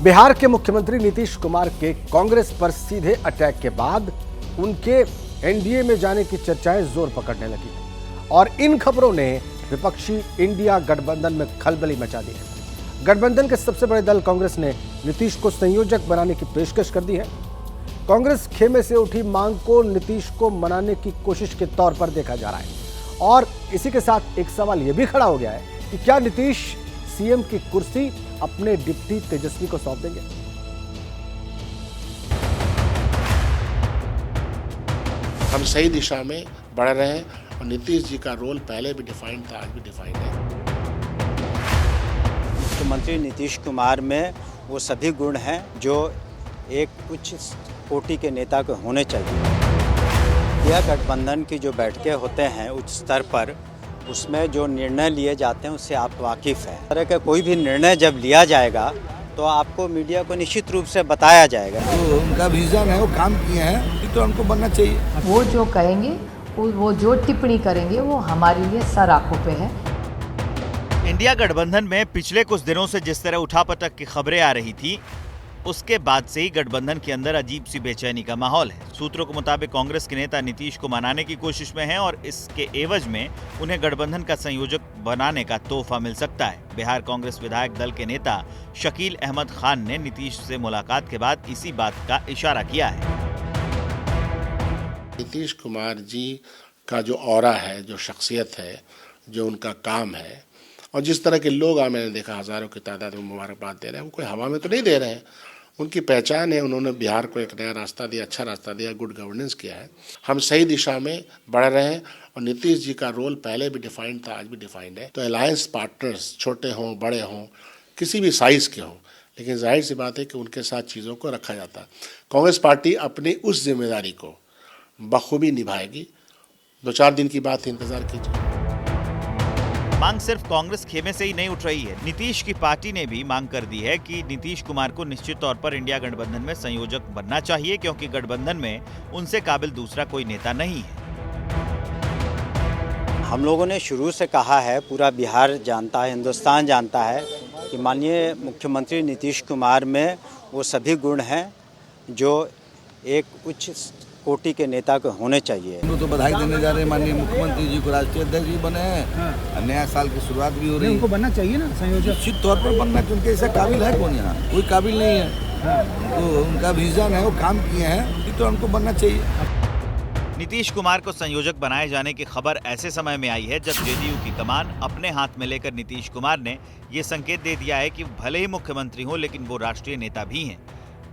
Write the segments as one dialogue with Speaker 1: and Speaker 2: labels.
Speaker 1: बिहार के मुख्यमंत्री नीतीश कुमार के कांग्रेस पर सीधे अटैक के बाद उनके एनडीए में जाने की चर्चाएं जोर पकड़ने लगी और इन खबरों ने विपक्षी इंडिया गठबंधन में खलबली मचा दी है। गठबंधन के सबसे बड़े दल कांग्रेस ने नीतीश को संयोजक बनाने की पेशकश कर दी है। कांग्रेस खेमे से उठी मांग को नीतीश को मनाने की कोशिश के तौर पर देखा जा रहा है और इसी के साथ एक सवाल यह भी खड़ा हो गया है कि क्या नीतीश सीएम की कुर्सी अपने डिप्टी तेजस्वी को सौंप देंगे।
Speaker 2: हम सही दिशा में बढ़ रहे हैं और नीतीश जी का रोल पहले भी डिफाइंड था, आज भी डिफाइंड है।
Speaker 3: मुख्यमंत्री नीतीश कुमार में वो सभी गुण हैं जो एक उच्च कोटि के नेता को होने चाहिए। यह गठबंधन की जो बैठकें होते हैं उच्च स्तर पर, उसमें जो निर्णय लिए जाते हैं उससे आप वाकिफ़ हैं। इस तरह का कोई भी निर्णय जब लिया जाएगा तो आपको मीडिया को निश्चित रूप से बताया जाएगा।
Speaker 4: तो उनका विजन है, वो काम किए हैं, तो उनको बनना चाहिए।
Speaker 5: वो जो कहेंगे, वो जो टिप्पणी करेंगे, वो हमारे लिए सर आंखों पे है।
Speaker 6: इंडिया गठबंधन में पिछले कुछ दिनों से जिस तरह उठापटक की खबरें आ रही थी, उसके बाद से ही गठबंधन के अंदर अजीब सी बेचैनी का माहौल है। सूत्रों के मुताबिक कांग्रेस के नेता नीतीश को मनाने की कोशिश में हैं और इसके एवज में उन्हें गठबंधन का संयोजक बनाने का तोहफा मिल सकता है। बिहार कांग्रेस विधायक दल के नेता शकील अहमद खान ने नीतीश से मुलाकात के बाद इसी बात का इशारा किया है।
Speaker 2: नीतीश कुमार जी का जो ऑरा है, जो शख्सियत है, जो उनका काम है और जिस तरह के लोग मैंने देखा हजारों की तादाद में मुबारकबाद दे रहे हैं, वो कोई हवा में तो नहीं दे रहे हैं। उनकी पहचान है, उन्होंने बिहार को एक नया रास्ता दिया, अच्छा रास्ता दिया, गुड गवर्नेंस किया है। हम सही दिशा में बढ़ रहे हैं और नीतीश जी का रोल पहले भी डिफाइंड था, आज भी डिफाइंड है। तो अलायंस पार्टनर्स छोटे हों, बड़े हों, किसी भी साइज़ के हों, लेकिन जाहिर सी बात है कि उनके साथ चीज़ों को रखा जाता है। कांग्रेस पार्टी अपनी उस जिम्मेदारी को बखूबी निभाएगी। 2-4 दिन की बात है, इंतजार कीजिए।
Speaker 6: मांग सिर्फ कांग्रेस खेमे से ही नहीं उठ रही है। नीतीश की पार्टी ने भी मांग कर दी है कि नीतीश कुमार को निश्चित तौर पर इंडिया गठबंधन में संयोजक बनना चाहिए, क्योंकि गठबंधन में उनसे काबिल दूसरा कोई नेता नहीं है।
Speaker 3: हम लोगों ने शुरू से कहा है, पूरा बिहार जानता है, हिंदुस्तान जानता है कि माननीय मुख्यमंत्री नीतीश कुमार में वो सभी गुण हैं जो एक उच्च कोटि के नेता को होने चाहिए।
Speaker 4: हम लोग तो बधाई देने जा रहे हैं माननीय मुख्यमंत्री जी को, राष्ट्रीय अध्यक्ष भी बने हैं। नया साल की शुरुआत भी हो रही है।
Speaker 7: उनको बनना चाहिए ना संयोजक,
Speaker 4: निश्चित तौर पर बनना, क्योंकि ऐसा काबिल है कौन, यहाँ कोई काबिल नहीं है। तो उनका विजन है, वो काम किए हैं, तो उनको बनना चाहिए।
Speaker 6: नीतीश कुमार को संयोजक बनाए जाने की खबर ऐसे समय में आई है जब जेडीयू की कमान अपने हाथ में लेकर नीतीश कुमार ने ये संकेत दे दिया है कि भले ही मुख्यमंत्री हो, लेकिन वो राष्ट्रीय नेता भी हैं।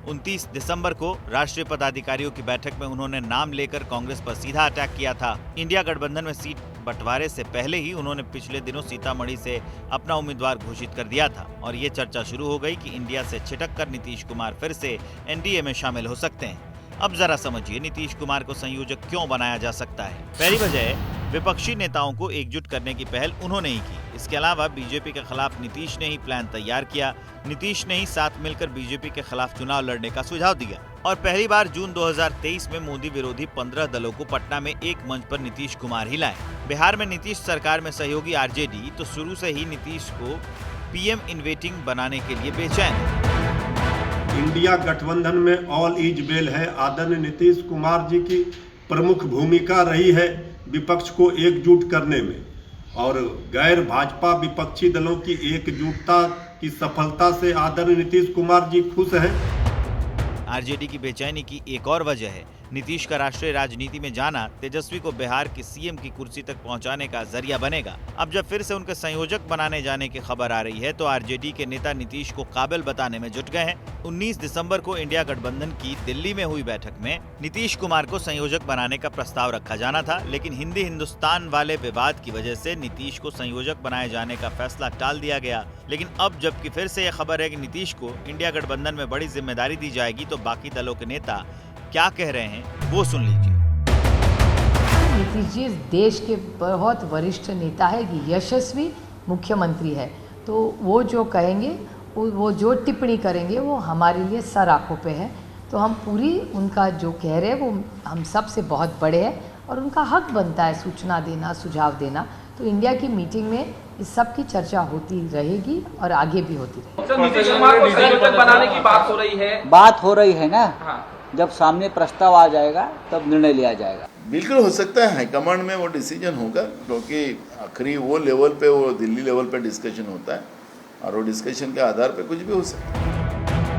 Speaker 6: 29 दिसंबर को राष्ट्रीय पदाधिकारियों की बैठक में उन्होंने नाम लेकर कांग्रेस पर सीधा अटैक किया था। इंडिया गठबंधन में सीट बंटवारे से पहले ही उन्होंने पिछले दिनों सीतामढ़ी से अपना उम्मीदवार घोषित कर दिया था और ये चर्चा शुरू हो गई कि इंडिया से छिटक कर नीतीश कुमार फिर से एनडीए में शामिल हो सकते हैं। अब जरा समझिए नीतीश कुमार को संयोजक क्यों बनाया जा सकता है। पहली वजह, विपक्षी नेताओं को एकजुट करने की पहल उन्होंने ही की। इसके अलावा बीजेपी के खिलाफ नीतीश ने ही प्लान तैयार किया। नीतीश ने ही साथ मिलकर बीजेपी के खिलाफ चुनाव लड़ने का सुझाव दिया और पहली बार जून 2023 में मोदी विरोधी 15 दलों को पटना में एक मंच पर नीतीश कुमार ही लाए। बिहार में नीतीश सरकार में सहयोगी आरजेडी तो शुरू से ही नीतीश को पीएम इन वेटिंग बनाने के लिए बेचैन है।
Speaker 8: इंडिया गठबंधन में ऑल इज वेल है। आदरणीय नीतीश कुमार जी की प्रमुख भूमिका रही है विपक्ष को एकजुट करने में और गैर भाजपा विपक्षी दलों की एकजुटता की सफलता से आदरणीय नीतीश कुमार जी खुश हैं।
Speaker 6: आरजेडी की बेचैनी की एक और वजह है नीतीश का राष्ट्रीय राजनीति में जाना तेजस्वी को बिहार की सीएम की कुर्सी तक पहुंचाने का जरिया बनेगा। अब जब फिर से उनके संयोजक बनाने जाने की खबर आ रही है तो आरजेडी के नेता नीतीश को काबिल बताने में जुट गए हैं। 19 दिसंबर को इंडिया गठबंधन की दिल्ली में हुई बैठक में नीतीश कुमार को संयोजक बनाने का प्रस्ताव रखा जाना था, लेकिन हिंदी हिंदुस्तान वाले विवाद की वजह से नीतीश को संयोजक बनाए जाने का फैसला टाल दिया गया। लेकिन अब जबकि फिर से यह खबर है कि नीतीश को इंडिया गठबंधन में बड़ी जिम्मेदारी दी जाएगी, तो बाकी दलों के नेता क्या कह रहे हैं वो सुन लीजिए।
Speaker 5: नीतीश जी इस देश के बहुत वरिष्ठ नेता है, यशस्वी मुख्यमंत्री है, तो वो जो कहेंगे, वो जो टिप्पणी करेंगे, वो हमारे लिए सर आंखों पे है। तो हम पूरी उनका जो कह रहे हैं वो हम सब से बहुत बड़े हैं और उनका हक बनता है सूचना देना, सुझाव देना। तो इंडिया की मीटिंग में इस सब की चर्चा होती रहेगी और आगे भी होती रहेगी।
Speaker 7: सर, नीतीश कुमार को संयोजक बनाने की बात हो रही है
Speaker 9: ना। जब सामने प्रस्ताव आ जाएगा तब निर्णय लिया जाएगा।
Speaker 10: बिल्कुल हो सकता है, हाईकमांड में वो डिसीजन होगा, क्योंकि आखिरी वो लेवल पे, वो दिल्ली लेवल पे डिस्कशन होता है और वो डिस्कशन के आधार पे कुछ भी हो सकता है।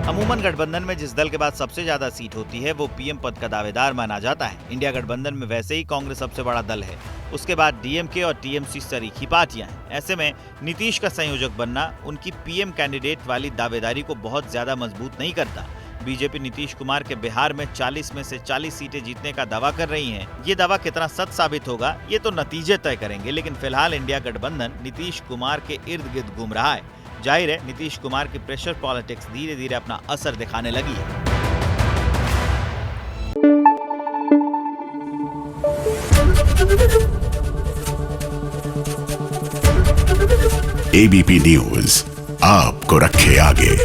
Speaker 6: अमूमन गठबंधन में जिस दल के पास सबसे ज्यादा सीट होती है वो पीएम पद का दावेदार माना जाता है। इंडिया गठबंधन में वैसे ही कांग्रेस सबसे बड़ा दल है, उसके बाद डीएमके और टीएमसी सरीखी पार्टियां हैं। ऐसे में नीतीश का संयोजक बनना उनकी पीएम कैंडिडेट वाली दावेदारी को बहुत ज्यादा मजबूत नहीं करता। बीजेपी नीतीश कुमार के बिहार में 40 में से 40 सीटें जीतने का दावा कर रही है। ये दावा कितना सच साबित होगा ये तो नतीजे तय करेंगे, लेकिन फिलहाल इंडिया गठबंधन नीतीश कुमार के इर्द गिर्द घूम रहा है। जाहिर है नीतीश कुमार की प्रेशर पॉलिटिक्स धीरे धीरे अपना असर दिखाने लगी है।
Speaker 11: एबीपी न्यूज आपको रखे आगे।